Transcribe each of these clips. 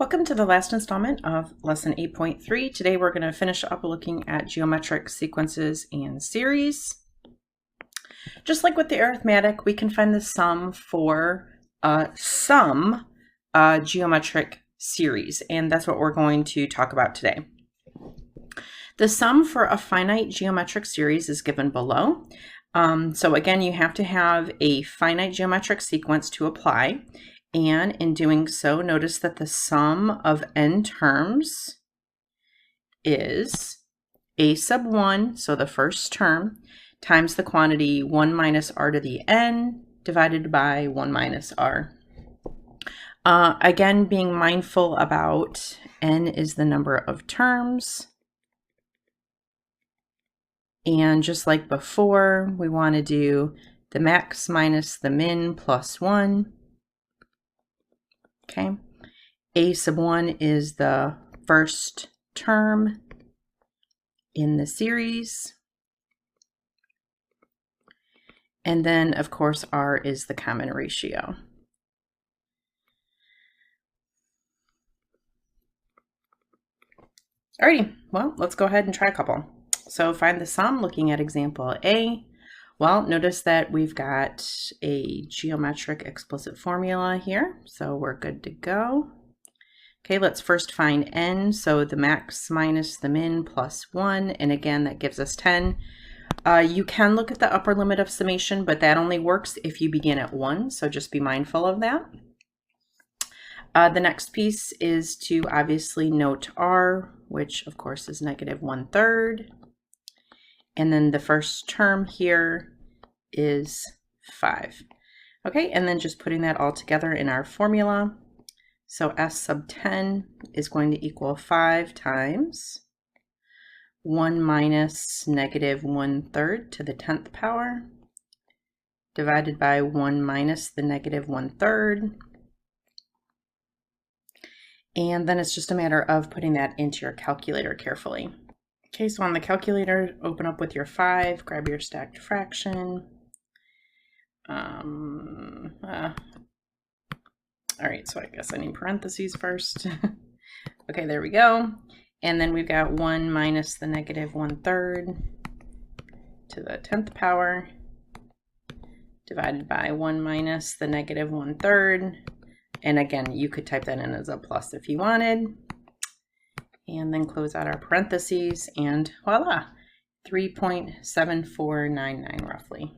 Welcome to the last installment of Lesson 8.3. Today we're going to finish up looking at geometric sequences and series. Just like with the arithmetic, we can find the sum for some geometric series, and that's what we're going to talk about today. The sum for a finite geometric series is given below. So again, you have to have a finite geometric sequence to apply. And in doing so, notice that the sum of n terms is a sub 1, so the first term, times the quantity 1 minus r to the n divided by 1 minus r. Again, being mindful about n is the number of terms. And just like before, we want to do the max minus the min plus 1. Okay, a sub 1 is the first term in the series. And then, of course, r is the common ratio. Alrighty, well, let's go ahead and try a couple. So find the sum looking at example A. Well, notice that we've got a geometric explicit formula here, so we're good to go. Okay, let's first find n, so the max minus the min plus 1, and again, that gives us 10. You can look at the upper limit of summation, but that only works if you begin at 1, so just be mindful of that. The next piece is to obviously note r, which of course is negative 1/3. And then the first term here is 5. Okay, and then just putting that all together in our formula. So S sub 10 is going to equal 5 times 1 minus negative 1/3 to the 10th power divided by 1 minus the negative 1/3. And then it's just a matter of putting that into your calculator carefully. Okay, so on the calculator, open up with your 5, grab your stacked fraction. All right, so I guess I need parentheses first. Okay, there we go. And then we've got 1 minus the negative 1/3 to the 10th power divided by 1 minus the negative 1/3. And again, you could type that in as a plus if you wanted. And then close out our parentheses, and voila, 3.7499 roughly.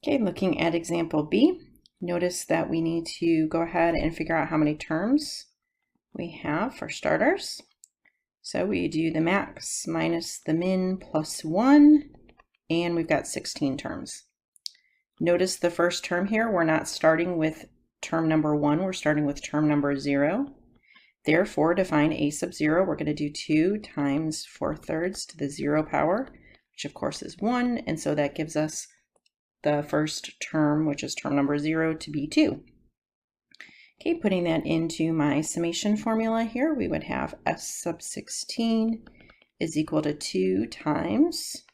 Okay, looking at example B, notice that we need to go ahead and figure out how many terms we have for starters. So we do the max minus the min plus 1, and we've got 16 terms. Notice the first term here, we're not starting with term number 1, we're starting with term number 0. Therefore, to find a sub 0, we're going to do 2 times 4/3 to the 0 power, which of course is 1, and so that gives us the first term, which is term number 0, to be 2. Okay, putting that into my summation formula here, we would have S sub 16 is equal to 2 times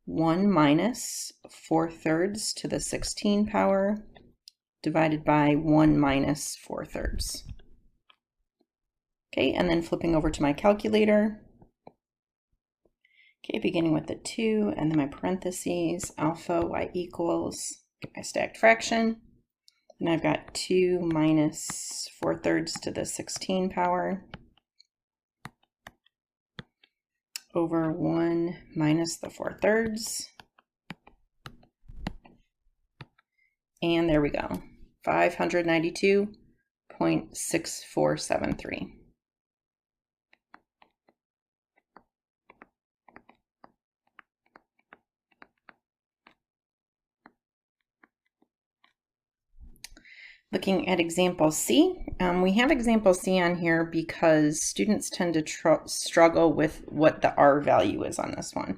1 minus 4/3 to the 16 power divided by 1 minus 4/3. Okay, and then flipping over to my calculator. Okay, beginning with the 2 and then my parentheses, alpha y equals, get my stacked fraction. And I've got 2 minus 4/3 to the 16 power over 1 minus the 4/3. And there we go, 592.6473. Looking at example C, we have example C on here because students tend to struggle with what the R value is on this one.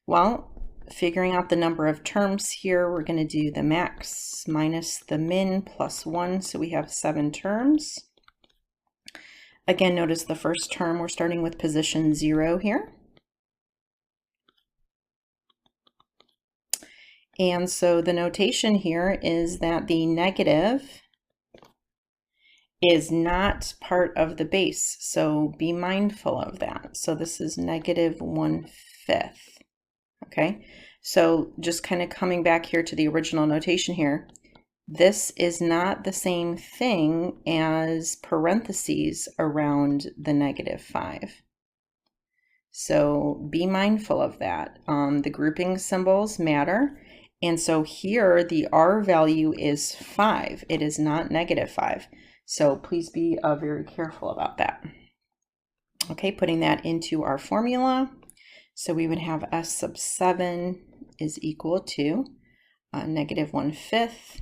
Well, figuring out the number of terms here, we're going to do the max minus the min plus 1, so we have 7 terms. Again, notice the first term, we're starting with position 0 here. And so the notation here is that the negative is not part of the base. So be mindful of that. So this is negative 1/5. Okay, so just kind of coming back here to the original notation here, this is not the same thing as parentheses around the -5. So be mindful of that. The grouping symbols matter. And so here the R value is 5. It is not -5. So please be very careful about that. Okay, putting that into our formula. So we would have S sub 7 is equal to negative 1/5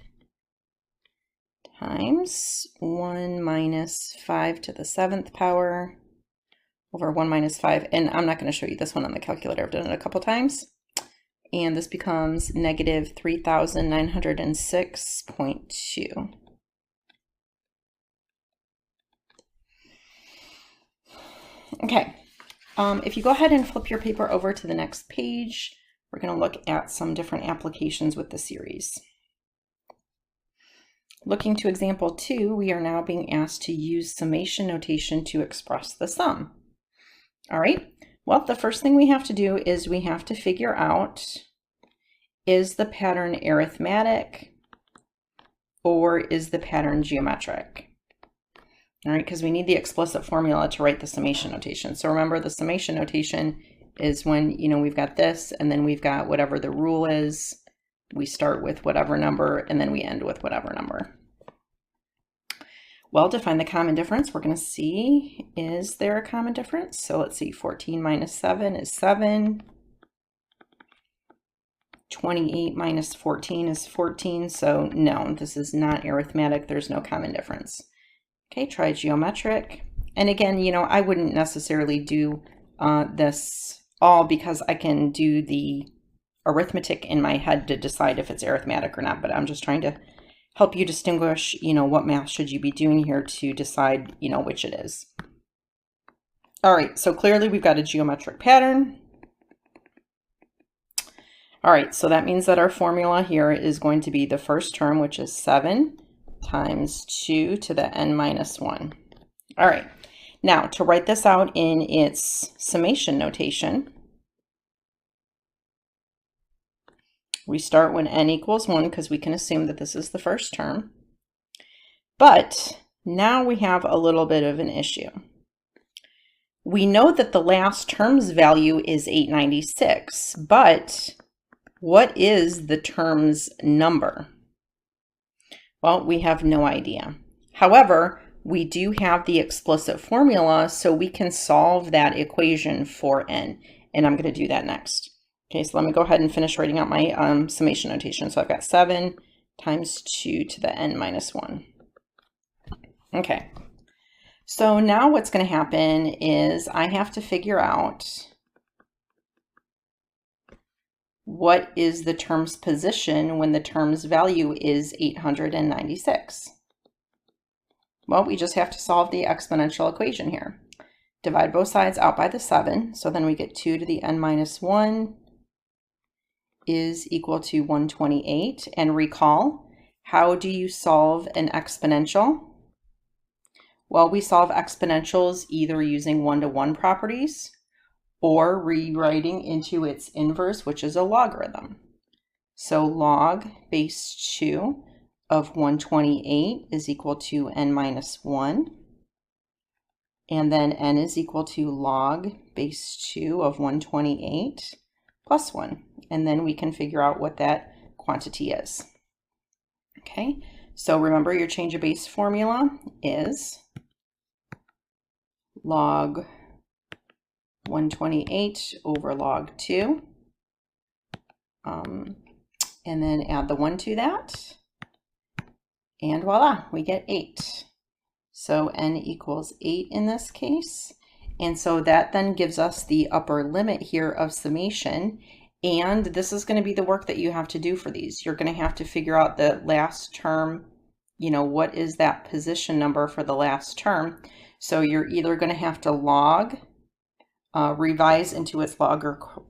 times 1 minus 5 to the 7th power over 1 minus 5. And I'm not going to show you this one on the calculator. I've done it a couple times. And this becomes negative 3,906.2. Okay, if you go ahead and flip your paper over to the next page, we're going to look at some different applications with the series. Looking to example 2, we are now being asked to use summation notation to express the sum. All right, well, the first thing we have to do is we have to figure out, is the pattern arithmetic or is the pattern geometric? All right, because we need the explicit formula to write the summation notation. So remember, the summation notation is when, you know, we've got this and then we've got whatever the rule is. We start with whatever number and then we end with whatever number. Well, to find the common difference, we're going to see, is there a common difference? So let's see, 14 minus 7 is 7. 28 minus 14 is 14. So no, this is not arithmetic. There's no common difference. Okay, try geometric. And again, you know, I wouldn't necessarily do this all because I can do the arithmetic in my head to decide if it's arithmetic or not, but I'm just trying to help you distinguish, you know, what math should you be doing here to decide, you know, which it is. All right, so clearly we've got a geometric pattern. All right, so that means that our formula here is going to be the first term, which is 7 times 2 to the n minus 1. All right, now to write this out in its summation notation, we start when n equals 1 because we can assume that this is the first term. But now we have a little bit of an issue. We know that the last term's value is 896, but what is the term's number? Well, we have no idea. However, we do have the explicit formula, so we can solve that equation for n, and I'm going to do that next. Okay, so let me go ahead and finish writing out my summation notation. So I've got 7 times 2 to the n minus 1. Okay, so now what's going to happen is I have to figure out what is the term's position when the term's value is 896. Well, we just have to solve the exponential equation here. Divide both sides out by the 7, so then we get 2 to the n minus 1 is equal to 128. And recall, how do you solve an exponential? Well, we solve exponentials either using one-to-one properties or rewriting into its inverse, which is a logarithm. So log base 2 of 128 is equal to n minus 1. And then n is equal to log base 2 of 128 plus 1. And then we can figure out what that quantity is. Okay, so remember your change of base formula is log 128 over log 2. And then add the 1 to that. And voila, we get 8. So n equals 8 in this case. And so that then gives us the upper limit here of summation. And this is going to be the work that you have to do for these. You're going to have to figure out the last term, you know, what is that position number for the last term. So you're either going to have to log revise into its log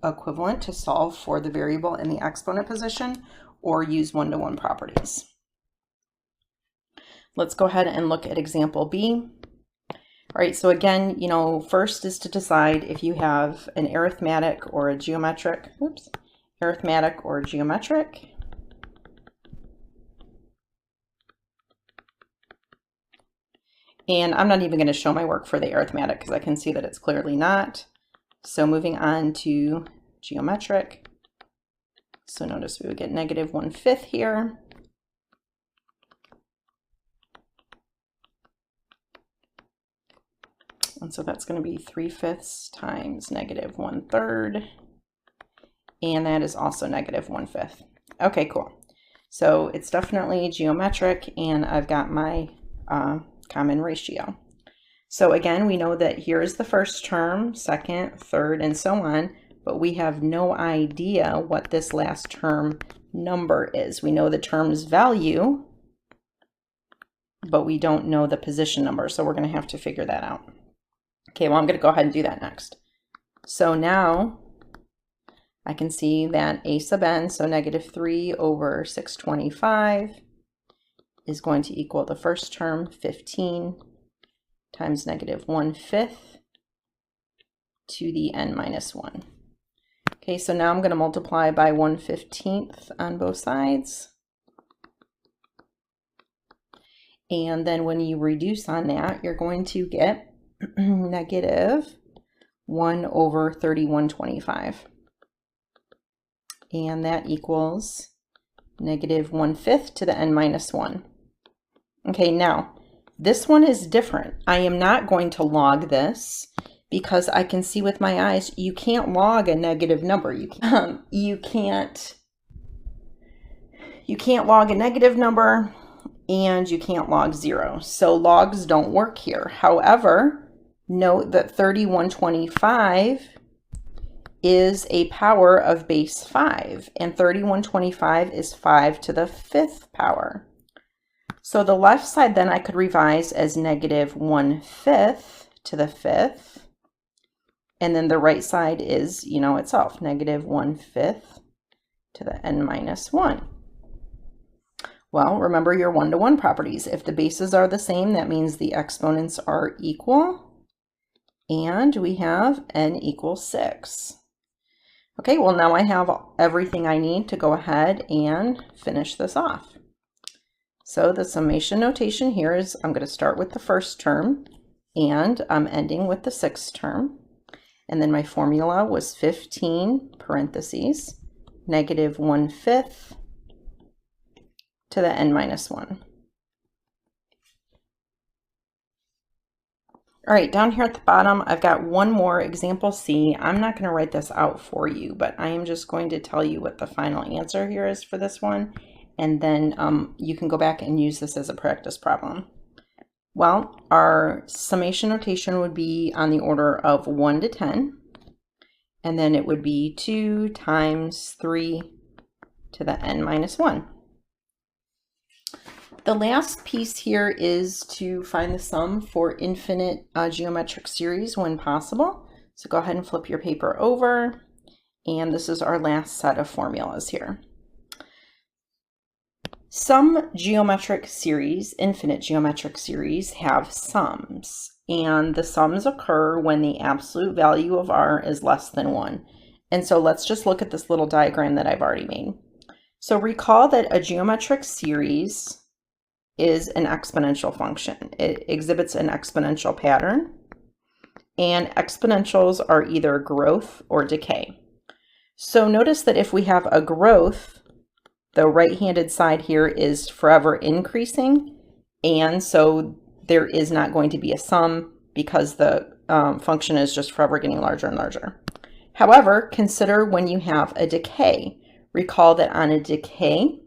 equivalent to solve for the variable in the exponent position, or use one-to-one properties. Let's go ahead and look at example B. All right, so again, first is to decide if you have an arithmetic or a geometric, arithmetic or geometric. And I'm not even going to show my work for the arithmetic because I can see that it's clearly not. So moving on to geometric. So notice we would get -1/5 here. And so that's going to be 3/5 times -1/3. And that is also -1/5. Okay, cool. So it's definitely geometric, and I've got my common ratio. So again, we know that here is the first term, second, third, and so on, but we have no idea what this last term number is. We know the term's value, but we don't know the position number, so we're going to have to figure that out. Okay, well, I'm going to go ahead and do that next. So now I can see that a sub n, so -3/625, is going to equal the first term, 15, times -1/5 to the n-1. Okay, so now I'm going to multiply by 1/15 on both sides. And then when you reduce on that, you're going to get -1/3125. And that equals -1/5 to the n-1. Okay, now this one is different. I am not going to log this because I can see with my eyes you can't log a negative number. You can't log a negative number, and you can't log 0. So logs don't work here. However, note that 3125 is a power of base 5, and 3125 is 5 to the 5th power. So the left side then I could revise as -1/5 to the 5th, and then the right side is, itself, -1/5 to the n-1. Well, remember your one-to-one properties. If the bases are the same, that means the exponents are equal, and we have n equals 6. Okay, well, now I have everything I need to go ahead and finish this off. So the summation notation here is I'm going to start with the first term, and I'm ending with the 6th term. And then my formula was 15 parentheses, -1/5 to the n-1. All right, down here at the bottom, I've got one more example C. I'm not going to write this out for you, but I am just going to tell you what the final answer here is for this one. And then you can go back and use this as a practice problem. Well, our summation notation would be on the order of 1 to 10. And then it would be 2 times 3 to the n-1. The last piece here is to find the sum for infinite geometric series when possible. So go ahead and flip your paper over, and this is our last set of formulas here. Some geometric series, infinite geometric series, have sums, and the sums occur when the absolute value of r is less than 1. And so let's just look at this little diagram that I've already made. So recall that a geometric series is an exponential function. It exhibits an exponential pattern, and exponentials are either growth or decay. So notice that if we have a growth, the right-handed side here is forever increasing, and so there is not going to be a sum because the function is just forever getting larger and larger. However, consider when you have a decay. Recall that on a decay,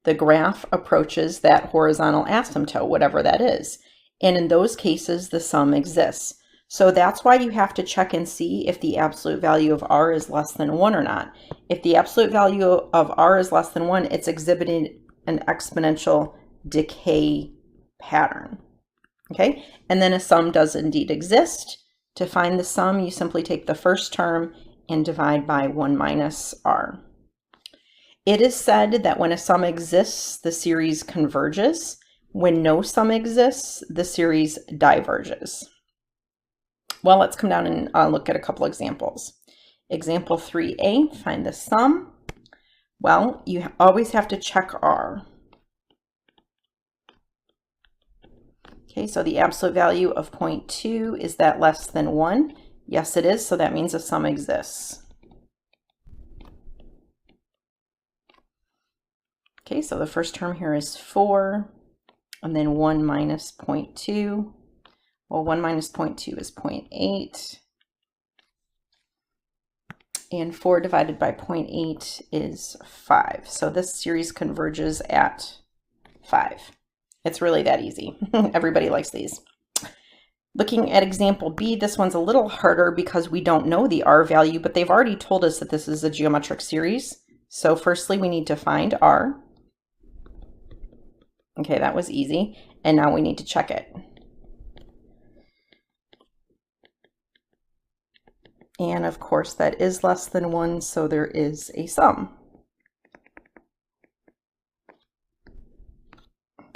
the graph approaches that horizontal asymptote, whatever that is. And in those cases, the sum exists. So that's why you have to check and see if the absolute value of r is less than 1 or not. If the absolute value of r is less than 1, it's exhibiting an exponential decay pattern. Okay, and then a sum does indeed exist. To find the sum, you simply take the first term and divide by 1 minus r. It is said that when a sum exists, the series converges. When no sum exists, the series diverges. Well, let's come down and look at a couple examples. Example 3a, find the sum. Well, you always have to check r. Okay, so the absolute value of 0.2, is that less than 1? Yes, it is, so that means a sum exists. Okay, so the first term here is 4, and then 1 minus 0.2. Well, 1 minus 0.2 is 0.8. And 4 divided by 0.8 is 5. So this series converges at 5. It's really that easy. Everybody likes these. Looking at example B, this one's a little harder because we don't know the r value, but they've already told us that this is a geometric series. So firstly, we need to find r. Okay, that was easy. And now we need to check it. And of course, that is less than 1, so there is a sum.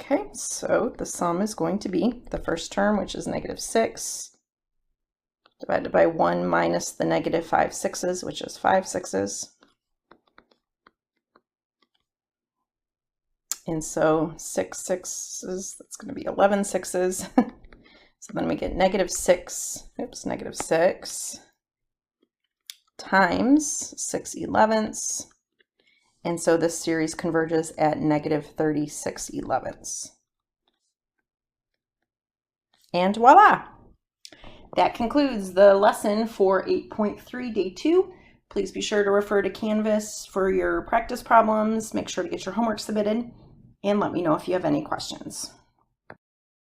Okay, so the sum is going to be the first term, which is -6, divided by 1 minus the -5 sixths, which is 5 sixths. And so 6 sixths, that's going to be 11 sixths. So then we get -6 times 6 elevenths. And so this series converges at -36 elevenths. And voila! That concludes the lesson for 8.3 day 2. Please be sure to refer to Canvas for your practice problems. Make sure to get your homework submitted and let me know if you have any questions.